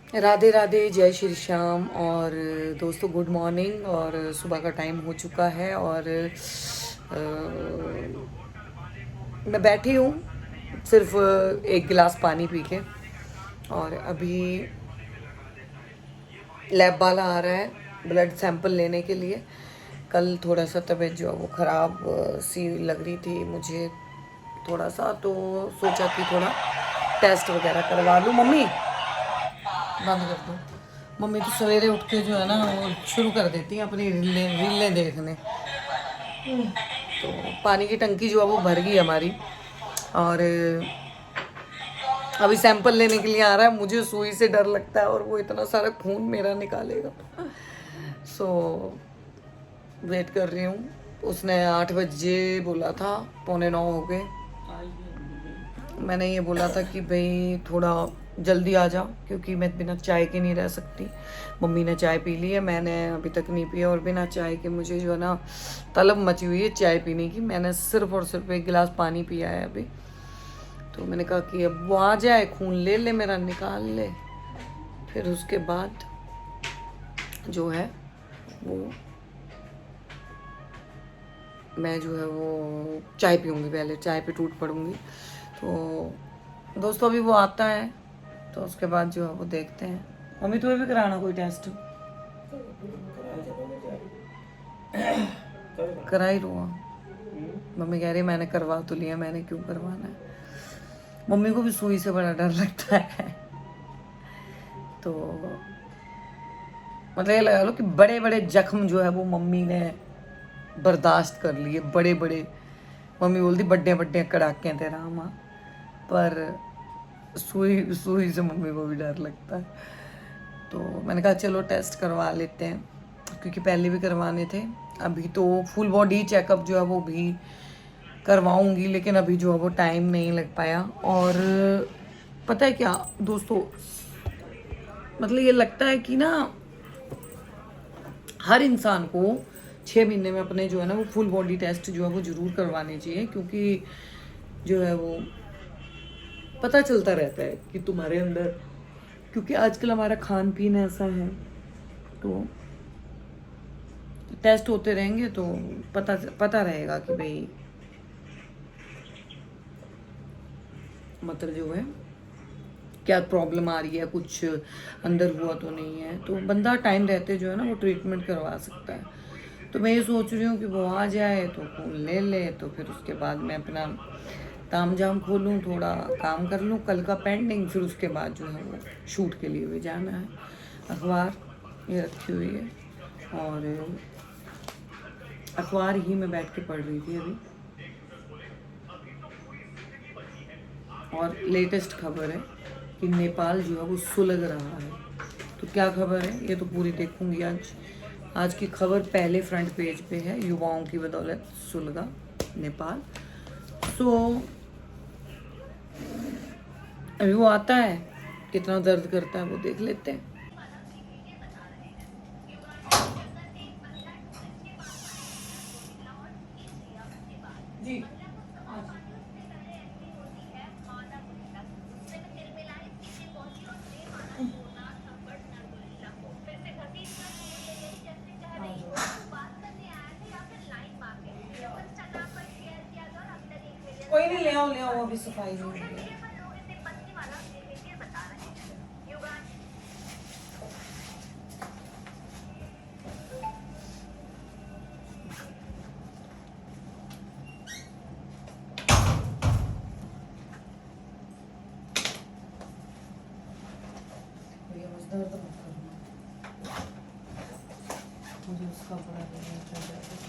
राधे राधे, जय श्री श्याम। और दोस्तों गुड मॉर्निंग। और सुबह का टाइम हो चुका है और मैं बैठी हूँ सिर्फ एक गिलास पानी पी के। और अभी लैब वाला आ रहा है ब्लड सैंपल लेने के लिए। कल थोड़ा सा तबीयत जो है वो ख़राब सी लग रही थी मुझे थोड़ा सा, तो सोचा कि थोड़ा टेस्ट वगैरह करवा लूँ। मम्मी बंद कर दो। मम्मी तो सवेरे उठ के जो है ना वो शुरू कर देती हैं अपनी रीलें रीलें देखने। तो पानी की टंकी जो है वो भर गई हमारी। और अभी सैंपल लेने के लिए आ रहा है। मुझे सुई से डर लगता है और वो इतना सारा खून मेरा निकालेगा। सो वेट कर रही हूँ। उसने 8 बजे बोला था, 8:45 हो गए। मैंने ये बोला था कि भाई थोड़ा जल्दी आ जाओ क्योंकि मैं बिना चाय के नहीं रह सकती। मम्मी ने चाय पी ली है, मैंने अभी तक नहीं पिया। और बिना चाय के मुझे जो है ना तलब मची हुई है चाय पीने की। मैंने सिर्फ और सिर्फ एक गिलास पानी पिया है अभी। तो मैंने कहा कि अब वो आ जाए, खून ले ले मेरा, निकाल ले, फिर उसके बाद जो है वो मैं जो है वो चाय पीऊँगी। पहले चाय पे टूट पड़ूँगी। तो दोस्तों अभी वो आता है तो उसके बाद जो है वो देखते हैं। मम्मी तुम्हें भी कराना कोई टेस्ट? करा ही लूँगा। मम्मी कह रही मैंने करवा तो लिया, मैंने क्यों करवाना है। मम्मी को भी सुई से बड़ा डर लगता है। तो मतलब ये लगा लो कि बड़े बड़े जख्म जो है वो मम्मी ने बर्दाश्त कर लिए, बड़े बड़े। मम्मी बोलती बड्डे बड्डे कड़ाके तेरा माँ, पर सुई सुई से मम्मी को भी डर लगता है। तो मैंने कहा चलो टेस्ट करवा लेते हैं क्योंकि पहले भी करवाने थे। अभी तो फुल बॉडी चेकअप जो है वो भी करवाऊंगी, लेकिन अभी जो है वो टाइम नहीं लग पाया। और पता है क्या दोस्तों, मतलब ये लगता है कि ना हर इंसान को 6 महीने में अपने जो है ना वो फुल बॉडी टेस्ट जो है वो ज़रूर करवाने चाहिए, क्योंकि जो है वो पता चलता रहता है कि तुम्हारे अंदर, क्योंकि आजकल हमारा खान पीन ऐसा है तो टेस्ट होते रहेंगे तो पता रहेगा कि भाई मतलब जो है क्या प्रॉब्लम आ रही है, कुछ अंदर हुआ तो नहीं है। तो बंदा टाइम रहते जो है ना वो ट्रीटमेंट करवा सकता है। तो मैं ये सोच रही हूँ कि वो आ जाए तो खून ले ले, तो फिर उसके बाद मैं अपना ताम झाम खोलूँ, थोड़ा काम कर लूँ कल का पेंडिंग। फिर उसके बाद जो है वो शूट के लिए भी जाना है। अखबार ये रखी हुई है और अखबार ही मैं बैठ के पढ़ रही थी अभी। और लेटेस्ट खबर है कि नेपाल जो है वो सुलग रहा है। तो क्या खबर है ये तो पूरी देखूंगी आज। आज की खबर पहले फ्रंट पेज पे है, युवाओं की बदौलत सुलगा नेपाल। सो अभी वो आता है, कितना दर्द करता है वो देख लेते हैं। जी कोई नहीं, ले आओ अभी सफाई नहीं हुई है। भैया बस दर्द मत करना, मुझे उसका बड़ा दर्द चल जाता है।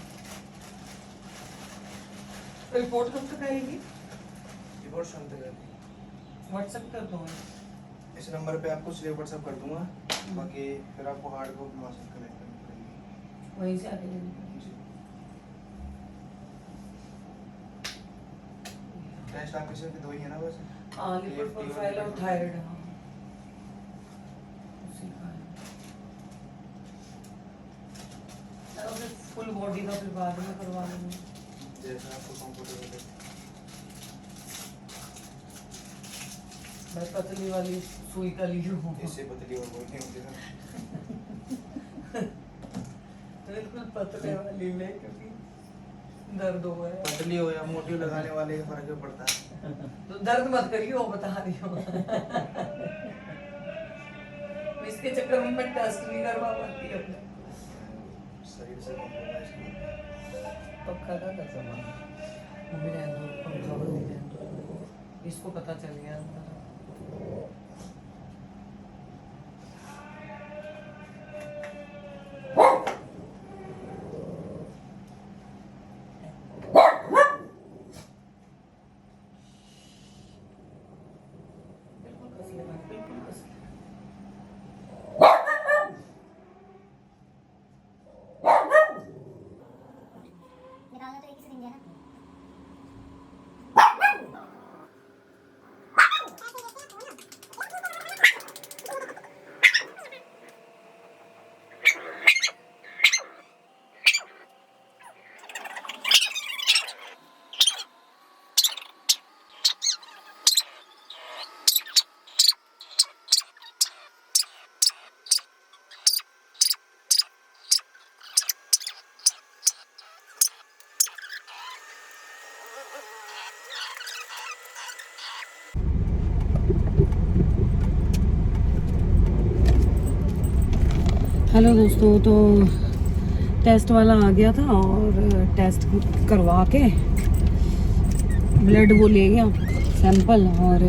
रिपोर्ट कब तक आएगी? रिपोर्ट शाम तक आती है। व्हाट्सएप कर दो। इस नंबर पे आपको सिर्फ व्हाट्सएप कर दूंगा, बाकी फिर आपको हार्ड कॉपी वहाँ से कलेक्ट करनी पड़ेगी। वहीं से आके लेनी पड़ेगी। जी। टेस्ट आपके सिर्फ 2 ही है ना बस? हाँ, लिपिड प्रोफाइल और थायराइड। हाँ उसी का है। चलो फिर फुल बॉडी का फिर बाद में करवा लूँगी। जैसा आपको कंफर्टेबल है। मैं पतली वाली सुई का ली हूँ। इससे पतली और कोई नहीं होती ना। बिल्कुल पतले वाली ले, क्योंकि दर्द हो है। पतली हो या मोटी हो, लगाने वाले का फर्क भी पड़ता है। तो दर्द मत करियो, बता रही हूँ। इसके चक्कर में मैं टेस्ट नहीं करवा पाती अपने शरीर से कॉम्प्रोमाइज नहीं। पक्का था कैसा माना मम्मी रहने दो, कमजोर नहीं रहने दो, इसको पता चल गया। बिल्कुल कस लेना, बिल्कुल कस लेना। निकालना तो एक ही से देंगे ना। हेलो दोस्तों, तो टेस्ट वाला आ गया था और टेस्ट करवा के ब्लड वो ले गया सैंपल, और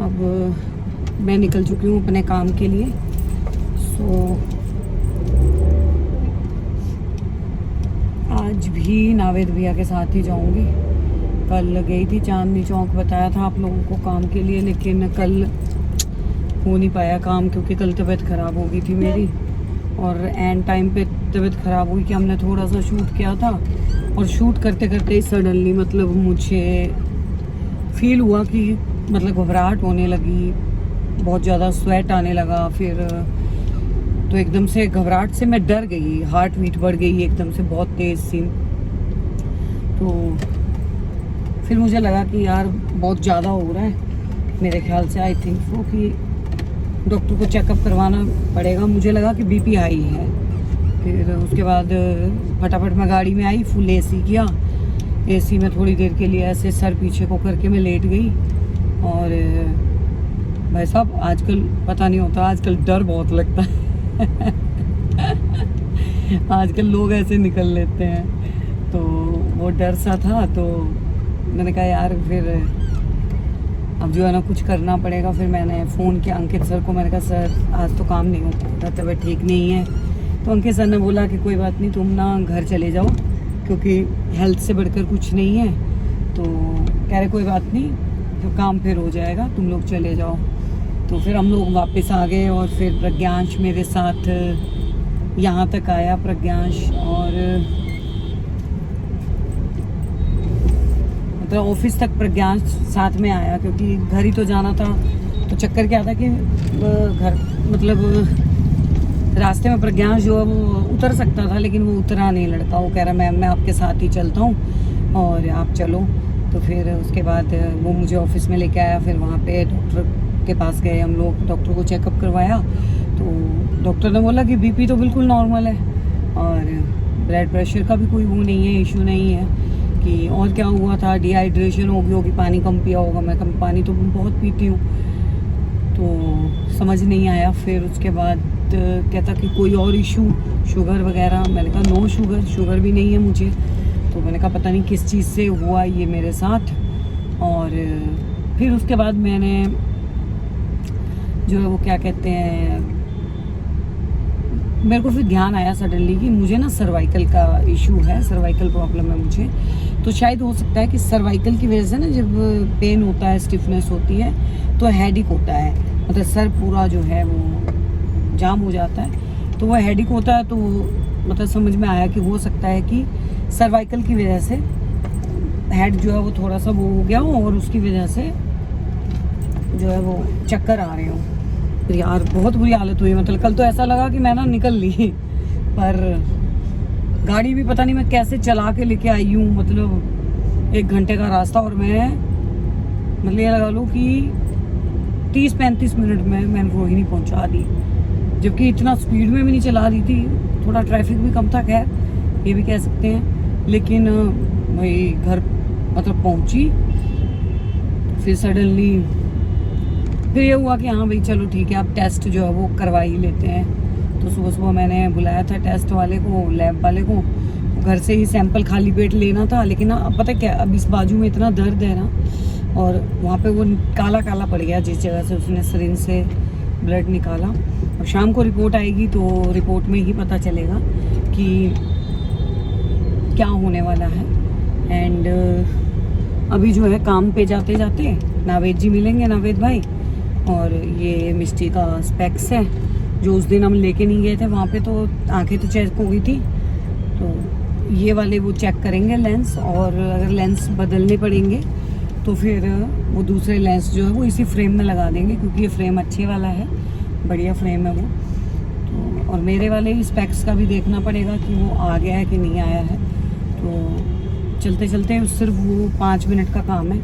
अब मैं निकल चुकी हूँ अपने काम के लिए। सो आज भी नावेद भैया के साथ ही जाऊँगी। कल गई थी चांदनी चौक, बताया था आप लोगों को काम के लिए, लेकिन कल हो नहीं पाया काम, क्योंकि कल तबीयत ख़राब हो गई थी मेरी, और एंड टाइम पे तबीयत ख़राब हुई कि हमने थोड़ा सा शूट किया था, और शूट करते करते ही सडनली मतलब मुझे फील हुआ कि मतलब घबराहट होने लगी, बहुत ज़्यादा स्वेट आने लगा। फिर तो एकदम से घबराहट से मैं डर गई, हार्ट बीट बढ़ गई एकदम से बहुत तेज़ सी। तो फिर मुझे लगा कि यार बहुत ज़्यादा हो रहा है मेरे ख्याल से, आई थिंक सो, कि डॉक्टर को चेकअप करवाना पड़ेगा। मुझे लगा कि बीपी हाई है। फिर उसके बाद फटाफट मैं गाड़ी में आई, फुल एसी किया, एसी में थोड़ी देर के लिए ऐसे सर पीछे को करके मैं लेट गई। और भाई साहब आजकल पता नहीं होता, आजकल डर बहुत लगता है। आजकल लोग ऐसे निकल लेते हैं, तो वो डर सा था। तो मैंने कहा यार फिर अब जो है ना कुछ करना पड़ेगा। फिर मैंने फ़ोन किया अंकित सर को, मैंने कहा सर आज तो काम नहीं हो सकता, तबीयत ठीक नहीं है। तो अंकित सर ने बोला कि कोई बात नहीं, तुम ना घर चले जाओ, क्योंकि हेल्थ से बढ़कर कुछ नहीं है। तो कह रहे कोई बात नहीं, तो काम फिर हो जाएगा, तुम लोग चले जाओ। तो फिर हम लोग वापस आ गए, और फिर प्रज्ञांश मेरे साथ यहाँ तक आया, प्रज्ञांश, और मतलब ऑफिस तक प्रज्ञांश साथ में आया, क्योंकि घर ही तो जाना था। तो चक्कर क्या था कि घर मतलब रास्ते में प्रज्ञांश जो है वो उतर सकता था, लेकिन वो उतरा नहीं लड़का। वो कह रहा मैम मैं आपके साथ ही चलता हूँ और आप चलो। तो फिर उसके बाद वो मुझे ऑफिस में लेके आया। फिर वहाँ पे डॉक्टर के पास गए हम लोग, डॉक्टर को चेकअप करवाया। तो डॉक्टर ने बोला कि बीपी तो बिल्कुल नॉर्मल है, और ब्लड प्रेशर का भी कोई वो नहीं है, इशू नहीं है। कि और क्या हुआ था, डिहाइड्रेशन हो गई होगी, पानी कम पिया होगा। मैं कम पानी तो बहुत पीती हूँ, तो समझ नहीं आया। फिर उसके बाद कहता कि कोई और इशू, शुगर वगैरह। मैंने कहा नो शुगर भी नहीं है मुझे। तो मैंने कहा पता नहीं किस चीज़ से हुआ ये मेरे साथ। और फिर उसके बाद मैंने जो है वो क्या कहते हैं, मेरे को फिर ध्यान आया सडनली कि मुझे ना सर्वाइकल का इशू है, सर्वाइकल प्रॉब्लम है मुझे। तो शायद हो सकता है कि सर्वाइकल की वजह से ना जब पेन होता है, स्टिफनेस होती है, तो हेडेक होता है, मतलब सर पूरा जो है वो जाम हो जाता है। तो वो हेडेक होता है, तो मतलब समझ में आया कि हो सकता है कि सर्वाइकल की वजह से हेड जो है वो थोड़ा सा वो हो गया हो, और उसकी वजह से जो है वो चक्कर आ रहे हो। तो यार बहुत बुरी हालत हुई, मतलब कल तो ऐसा लगा कि मैं ना निकल ली, पर गाड़ी भी पता नहीं मैं कैसे चला के लेके आई हूँ। मतलब 1 घंटे का रास्ता, और मैं मतलब ये लगा लूँ कि 30-35 मिनट में मैंने रोहिणी पहुंचा दी, जबकि इतना स्पीड में भी नहीं चला रही थी, थोड़ा ट्रैफिक भी कम था, खैर ये भी कह सकते हैं। लेकिन भाई घर मतलब पहुंची, फिर सडनली फिर ये हुआ कि हाँ भाई चलो ठीक है, अब टेस्ट जो है वो करवा ही लेते हैं। तो सुबह सुबह मैंने बुलाया था टेस्ट वाले को, लैब वाले को, घर से ही सैंपल खाली पेट लेना था। लेकिन ना अब पता क्या, अब इस बाजू में इतना दर्द है ना, और वहाँ पे वो काला काला पड़ गया जिस जगह से उसने सिरिंज से ब्लड निकाला। और शाम को रिपोर्ट आएगी तो रिपोर्ट में ही पता चलेगा कि क्या होने वाला है। एंड अभी जो है काम पे जाते जाते नावेद जी मिलेंगे, नावेद भाई, और ये मिस्टी का स्पेक्स है जो उस दिन हम लेके नहीं गए थे वहाँ पे, तो आंखें तो चेक हो गई थी, तो ये वाले वो चेक करेंगे लेंस, और अगर लेंस बदलने पड़ेंगे तो फिर वो दूसरे लेंस जो है वो इसी फ्रेम में लगा देंगे, क्योंकि ये फ्रेम अच्छे वाला है, बढ़िया फ्रेम है वो। तो और मेरे वाले स्पेक्स का भी देखना पड़ेगा कि वो आ गया है कि नहीं आया है। तो चलते चलते सिर्फ वो 5 मिनट का काम है,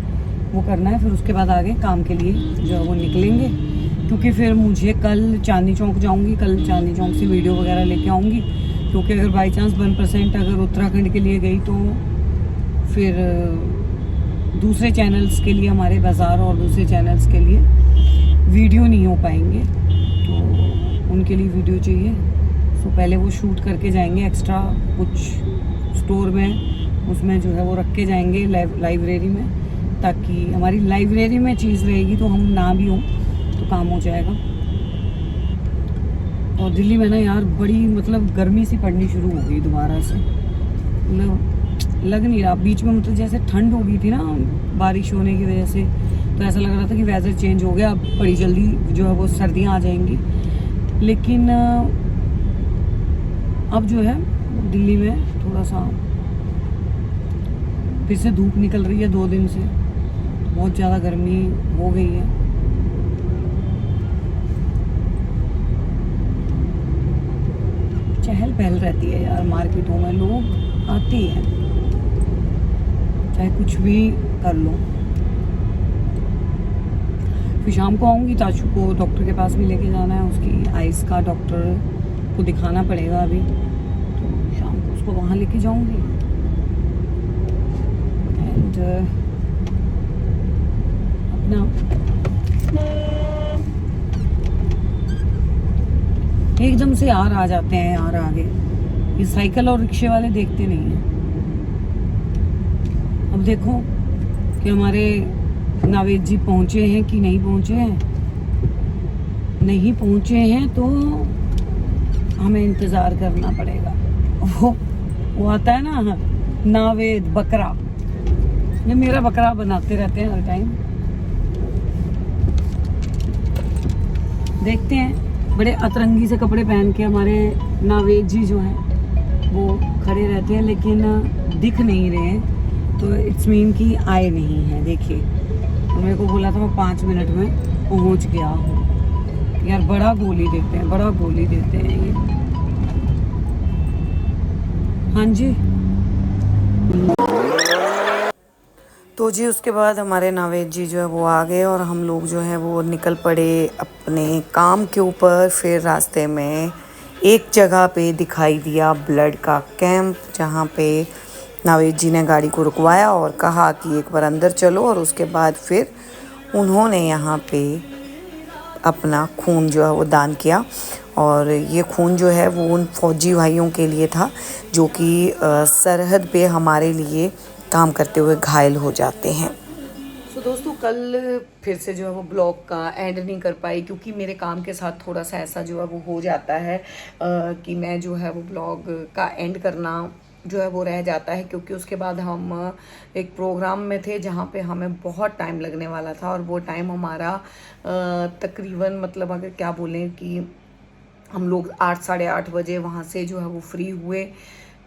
वो करना है, फिर उसके बाद आगे काम के लिए जो है वो निकलेंगे। क्योंकि फिर मुझे कल चांदनी चौक जाऊंगी, कल चांदनी चौक से वीडियो वगैरह लेके आऊँगी, क्योंकि अगर बाई चांस 1% अगर उत्तराखंड के लिए गई तो फिर दूसरे चैनल्स के लिए, हमारे बाज़ार और दूसरे चैनल्स के लिए वीडियो नहीं हो पाएंगे, तो उनके लिए वीडियो चाहिए। तो पहले वो शूट करके जाएंगे, एक्स्ट्रा कुछ स्टोर में उसमें जो है वो रख के जाएंगे लाइब्रेरी में, ताकि हमारी लाइब्रेरी में चीज़ रहेगी तो हम ना भी हों तो काम हो जाएगा। और दिल्ली में ना यार बड़ी मतलब गर्मी सी पड़नी शुरू हो गई दोबारा से, मतलब लग नहीं रहा। बीच में मतलब जैसे ठंड हो गई थी ना बारिश होने की वजह से, तो ऐसा लग रहा था कि वेदर चेंज हो गया, अब बड़ी जल्दी जो है वो सर्दियाँ आ जाएंगी। लेकिन अब जो है दिल्ली में थोड़ा सा फिर से धूप निकल रही है 2 दिन से, बहुत ज़्यादा गर्मी हो गई है। चहल पहल रहती है यार, मार्केटों में लोग आते हैं, चाहे कुछ भी कर लो। फिर शाम को आऊँगी, ताशु को डॉक्टर के पास भी लेके जाना है, उसकी आइज़ का डॉक्टर को दिखाना पड़ेगा अभी, तो शाम को उसको वहाँ लेके जाऊँगी। एंड अपना एकदम से यार आ जाते हैं यार आगे, ये साइकिल और रिक्शे वाले देखते नहीं हैं। अब देखो कि हमारे नावेद जी पहुंचे हैं कि नहीं पहुंचे हैं। नहीं पहुंचे हैं तो हमें इंतज़ार करना पड़ेगा। वो आता है ना नावेद बकरा, ये मेरा बकरा बनाते रहते हैं हर टाइम। देखते हैं, बड़े अतरंगी से कपड़े पहन के हमारे नावेद जी जो हैं वो खड़े रहते हैं, लेकिन दिख नहीं रहे हैं, तो इट्स मीन कि आए नहीं हैं। देखिए मेरे को बोला था मैं 5 मिनट में पहुंच गया हूँ। यार बड़ा गोली देते हैं, बड़ा गोली देते हैं ये। हाँ जी, तो जी उसके बाद हमारे नावेद जी जो है वो आ गए, और हम लोग जो है वो निकल पड़े अपने काम के ऊपर। फिर रास्ते में एक जगह पे दिखाई दिया ब्लड का कैंप, जहाँ पे नावेद जी ने गाड़ी को रुकवाया और कहा कि एक बार अंदर चलो, और उसके बाद फिर उन्होंने यहाँ पे अपना खून जो है वो दान किया। और ये खून जो है वो उन फौजी भाइयों के लिए था जो कि सरहद पे हमारे लिए काम करते हुए घायल हो जाते हैं। तो दोस्तों कल फिर से जो है वो ब्लॉग का एंड नहीं कर पाई, क्योंकि मेरे काम के साथ थोड़ा सा ऐसा जो है वो हो जाता है कि मैं जो है वो ब्लॉग का एंड करना जो है वो रह जाता है, क्योंकि उसके बाद हम एक प्रोग्राम में थे जहाँ पे हमें बहुत टाइम लगने वाला था, और वो टाइम हमारा तकरीबन मतलब अगर क्या बोलें कि हम लोग 8 साढ़े 8 बजे वहाँ से जो है वो फ्री हुए।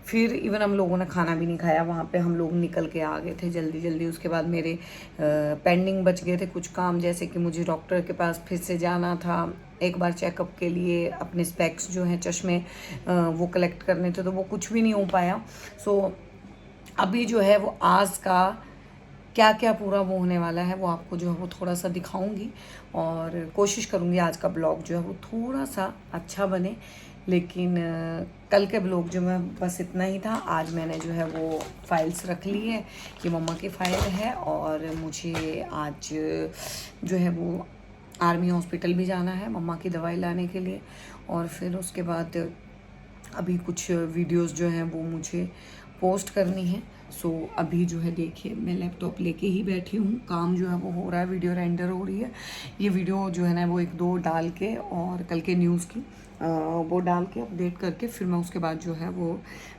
फिर इवन हम लोगों ने खाना भी नहीं खाया, वहाँ पे हम लोग निकल के आ गए थे जल्दी जल्दी। उसके बाद मेरे पेंडिंग बच गए थे कुछ काम, जैसे कि मुझे डॉक्टर के पास फिर से जाना था एक बार चेकअप के लिए, अपने स्पेक्स जो हैं चश्मे वो कलेक्ट करने थे, तो वो कुछ भी नहीं हो पाया। सो अभी जो है वो आज का क्या क्या पूरा वो होने वाला है वो आपको जो है वो थोड़ा सा दिखाऊंगी, और कोशिश करूंगी आज का ब्लॉग जो है वो थोड़ा सा अच्छा बने। लेकिन कल के ब्लॉग जो मैं बस इतना ही था। आज मैंने जो है वो फाइल्स रख ली है, ये मम्मा की फ़ाइल है, और मुझे आज जो है वो आर्मी हॉस्पिटल भी जाना है मम्मा की दवाई लाने के लिए। और फिर उसके बाद अभी कुछ वीडियोस जो हैं वो मुझे पोस्ट करनी है। सो अभी जो है देखिए मैं लैपटॉप लेके ही बैठी हूँ, काम जो है वो हो रहा है, वीडियो रेंडर हो रही है। ये वीडियो जो है ना वो 1-2 डाल के और कल के न्यूज़ की वो डाल के अपडेट करके फिर मैं उसके बाद जो है वो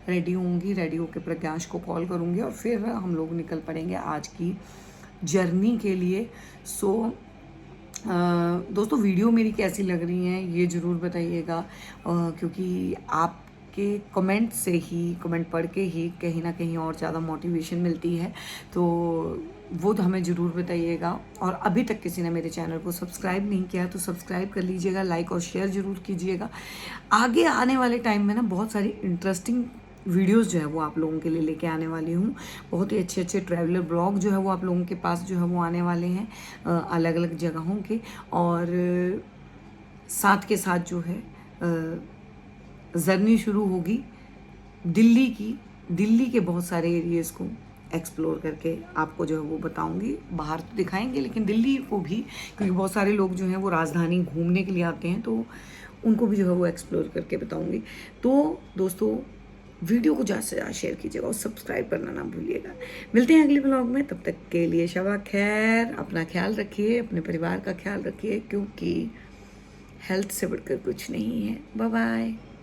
रेडी होंगी। रेडी होकर प्रज्ञाश को कॉल करूँगी और फिर हम लोग निकल पड़ेंगे आज की जर्नी के लिए। सो दोस्तों वीडियो मेरी कैसी लग रही हैं ये ज़रूर बताइएगा, क्योंकि आपके कमेंट से ही, कमेंट पढ़ के ही कहीं ना कहीं और ज़्यादा मोटिवेशन मिलती है। तो वो तो हमें ज़रूर बताइएगा। और अभी तक किसी ने मेरे चैनल को सब्सक्राइब नहीं किया तो सब्सक्राइब कर लीजिएगा, लाइक और शेयर ज़रूर कीजिएगा। आगे आने वाले टाइम में ना बहुत सारी इंटरेस्टिंग वीडियोस जो है वो आप लोगों के लिए लेके आने वाली हूँ। बहुत ही अच्छे अच्छे ट्रैवलर ब्लॉग जो है वो आप लोगों के पास जो है वो आने वाले हैं, अलग अलग जगहों के। और साथ के साथ जो है जर्नी शुरू होगी दिल्ली की। दिल्ली के बहुत सारे एरियाज़ को एक्सप्लोर करके आपको जो है वो बताऊंगी। बाहर तो दिखाएंगे लेकिन दिल्ली को भी, क्योंकि बहुत सारे लोग जो हैं वो राजधानी घूमने के लिए आते हैं, तो उनको भी जो है वो एक्सप्लोर करके बताऊंगी। तो दोस्तों वीडियो को ज़्यादा से ज़्यादा शेयर कीजिएगा और सब्सक्राइब करना ना भूलिएगा। मिलते हैं अगले ब्लॉग में, तब तक के लिए शबा खैर। अपना ख्याल रखिए, अपने परिवार का ख्याल रखिए, क्योंकि हेल्थ से बढ़कर कुछ नहीं है। Bye bye.